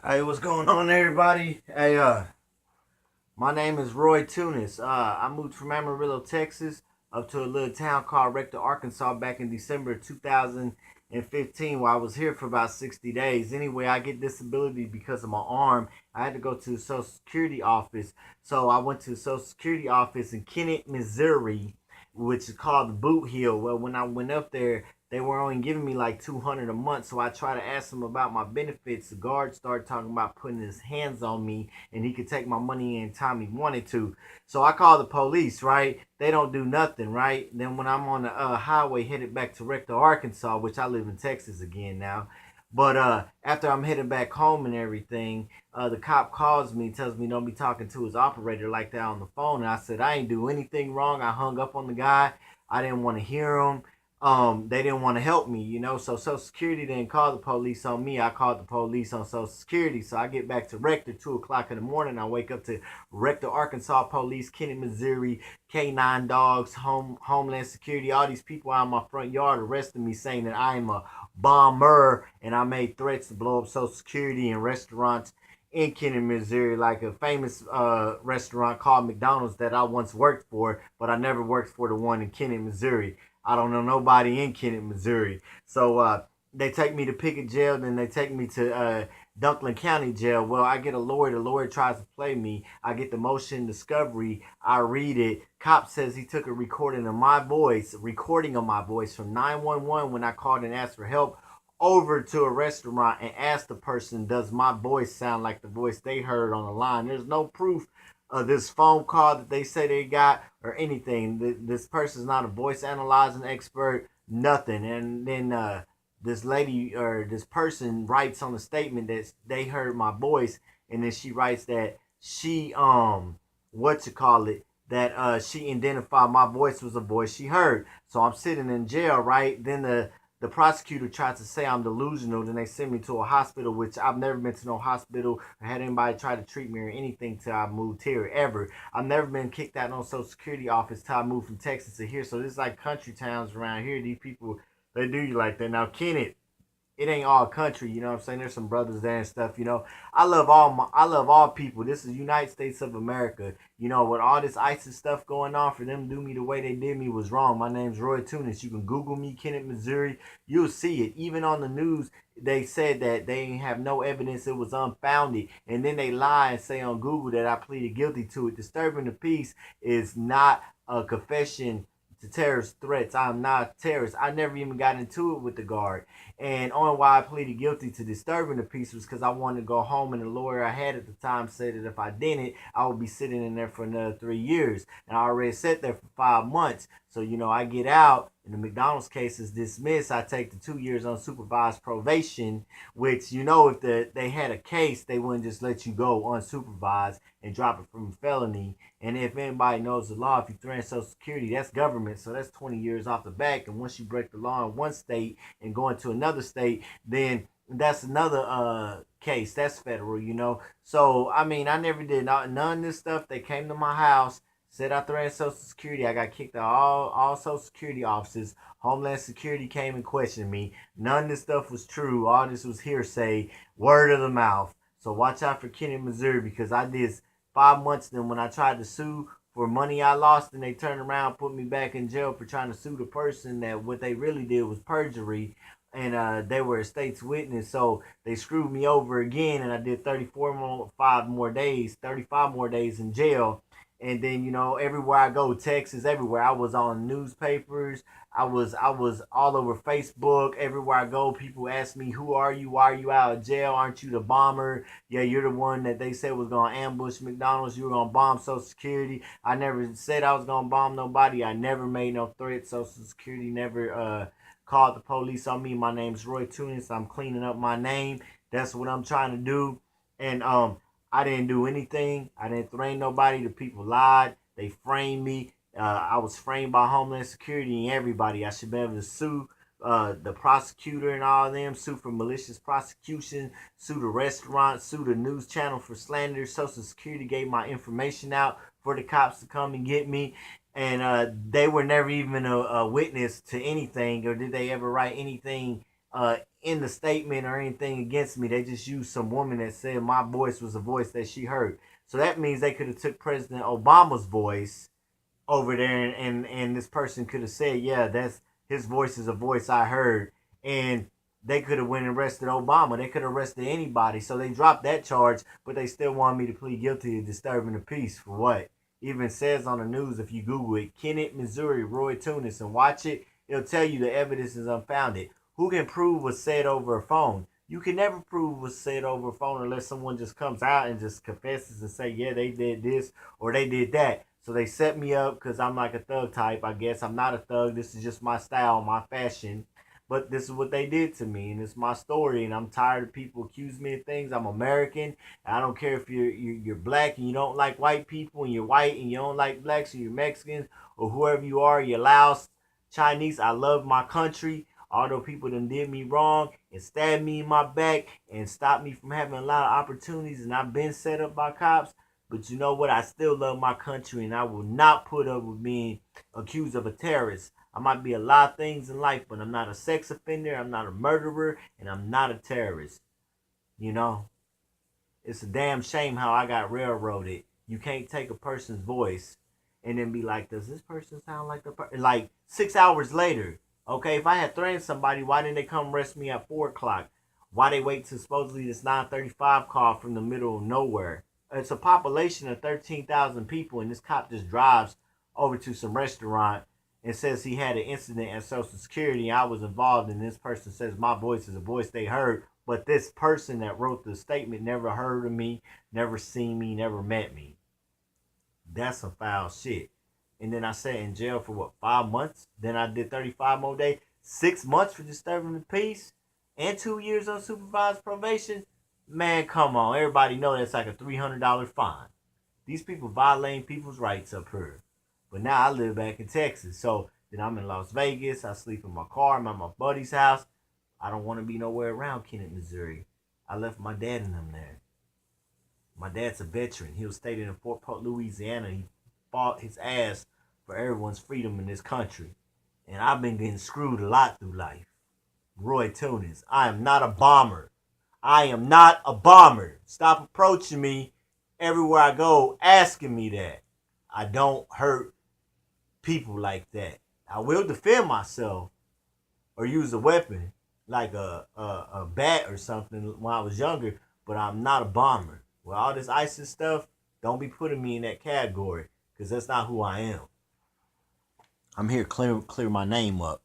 Hey, what's going on, everybody? Hey, my name is Roy Tunis. I moved from Amarillo, Texas, up to a little town called Rector, Arkansas, back in December 2015. While I was here for about 60 days. Anyway, I get disability because of my arm. I had to go to the Social Security office, so I went to the Social Security office in Kennett, Missouri, which is called the Boot Hill. Well, when I went up there, they were only giving me like 200 a month. So I tried to ask them about my benefits. The guard started talking about putting his hands on me and he could take my money anytime he wanted to. So I called the police, right? They don't do nothing, right? Then when I'm on the highway headed back to Rector, Arkansas, which I live in Texas again now. But after I'm heading back home and everything, the cop calls me, tells me don't be talking to his operator like that on the phone. And I said I ain't do anything wrong. I hung up on the guy. I didn't want to hear him. They didn't want to help me, So Social Security didn't call the police on me. I called the police on Social Security. So I get back to Rector 2 o'clock in the morning. I wake up to Rector, Arkansas Police, Kennett, Missouri, K9 dogs, Homeland Security. All these people out in my front yard arresting me, saying that I am a bomber and I made threats to blow up Social Security and restaurants in Kennett, Missouri, like a famous restaurant called McDonald's that I once worked for, but I never worked for the one in Kennett, Missouri. I don't know nobody in Kennett, Missouri. So they take me to Pickett Jail, then they take me to Dunklin County Jail. Well, I get a lawyer. The lawyer tries to play me. I get the motion discovery. I read it. Cop says he took a recording of my voice from 911 when I called and asked for help over to a restaurant and asked the person, does my voice sound like the voice they heard on the line? There's no proof of this phone call that they say they got or anything. This person's not a voice analyzing expert, nothing. And then this lady or this person writes on the statement that they heard my voice, and then she writes that she what you call it that she identified my voice was a voice she heard. So I'm sitting in jail, right? Then the prosecutor tried to say I'm delusional. Then they sent me to a hospital, which I've never been to no hospital or had anybody try to treat me or anything till I moved here ever. I've never been kicked out no Social Security office till I moved from Texas to here. So this is like country towns around here. These people, they do you like that. Now, Kenneth, it ain't all country, you know what I'm saying? There's some brothers there and stuff. I love all people. This is United States of America. With all this ISIS stuff going on, for them to do me the way they did me was wrong. My name's Roy Tunis. You can Google me, Kennett, Missouri. You'll see it. Even on the news, they said that they have no evidence, it was unfounded. And then they lie and say on Google that I pleaded guilty to it. Disturbing the peace is not a confession to terrorist threats. I'm not a terrorist. I never even got into it with the guard. And on why I pleaded guilty to disturbing the peace was because I wanted to go home, and the lawyer I had at the time said that if I didn't, I would be sitting in there for another 3 years. And I already sat there for 5 months. So, I get out, and the McDonald's case is dismissed. I take the 2 years unsupervised probation, which, if they had a case, they wouldn't just let you go unsupervised and drop it from a felony. And if anybody knows the law, if you threaten Social Security, that's government. So that's 20 years off the back. And once you break the law in one state and go into another state, then that's another case. That's federal. So, I mean, I never did none of this stuff. They came to my house, said I threatened Social Security. I got kicked out all Social Security offices. Homeland Security came and questioned me. None of this stuff was true. All this was hearsay, word of the mouth. So watch out for Kennett, Missouri, because I did 5 months. Then when I tried to sue for money I lost, and they turned around, put me back in jail for trying to sue the person that what they really did was perjury, and they were a state's witness. So they screwed me over again, and I did 35 more days in jail. And then everywhere I go, Texas, everywhere I was on newspapers. I was all over Facebook. Everywhere I go, people ask me, "Who are you? Why are you out of jail? Aren't you the bomber? Yeah, you're the one that they said was gonna ambush McDonald's. You were gonna bomb Social Security." I never said I was gonna bomb nobody. I never made no threat. Social Security never called the police on me. My name's Roy Tunis. I'm cleaning up my name. That's what I'm trying to do. And I didn't do anything. I didn't threaten nobody. The people lied. They framed me. I was framed by Homeland Security and everybody. I should be able to sue the prosecutor and all of them, sue for malicious prosecution, sue the restaurant, sue the news channel for slander. Social Security gave my information out for the cops to come and get me. And they were never even a witness to anything, or did they ever write anything in the statement or anything against me. They just used some woman that said my voice was a voice that she heard. So that means they could have took President Obama's voice over there, and this person could have said, yeah, that's his voice is a voice I heard, and they could have went and arrested Obama. They could have arrested anybody. So they dropped that charge, but they still want me to plead guilty to disturbing the peace for what? Even says on the news, if you Google it, Kennett, Missouri, Roy Tunis, and watch it, it'll tell you the evidence is unfounded. Who can prove was said over a phone? You can never prove was said over a phone unless someone just comes out and just confesses and say, yeah, they did this or they did that. So they set me up because I'm like a thug type. I guess I'm not a thug. This is just my style, my fashion. But this is what they did to me, and it's my story. And I'm tired of people accusing me of things. I'm American. I don't care if you're black and you don't like white people, and you're white and you don't like blacks, or you're Mexicans, or whoever you are. You're Laos, Chinese. I love my country. Although people done did me wrong and stabbed me in my back and stopped me from having a lot of opportunities, and I've been set up by cops. But you know what? I still love my country, and I will not put up with being accused of a terrorist. I might be a lot of things in life, but I'm not a sex offender, I'm not a murderer, and I'm not a terrorist. You know? It's a damn shame how I got railroaded. You can't take a person's voice and then be like, does this person sound like the person? Like 6 hours later, okay, if I had threatened somebody, why didn't they come arrest me at 4 o'clock? Why they wait till supposedly this 9:35 call from the middle of nowhere? It's a population of 13,000 people, and this cop just drives over to some restaurant and says he had an incident at Social Security. I was involved, and this person says my voice is a voice they heard. But this person that wrote the statement never heard of me, never seen me, never met me. That's some foul shit. And then I sat in jail for what, 5 months? Then I did 35 more days. 6 months for disturbing the peace, and 2 years on supervised probation. Man, come on. Everybody know that's like a $300 fine. These people violating people's rights up here. But now I live back in Texas. So then I'm in Las Vegas. I sleep in my car. I'm at my buddy's house. I don't want to be nowhere around Kennett, Missouri. I left my dad and them there. My dad's a veteran. He was stationed in Fort Polk, Louisiana. He fought his ass for everyone's freedom in this country. And I've been getting screwed a lot through life. Roy Tunis. I am not a bomber. I am not a bomber. Stop approaching me everywhere I go asking me that. I don't hurt people like that. I will defend myself or use a weapon like a bat or something when I was younger, but I'm not a bomber. With all this ISIS stuff, don't be putting me in that category because that's not who I am. I'm here to clear my name up.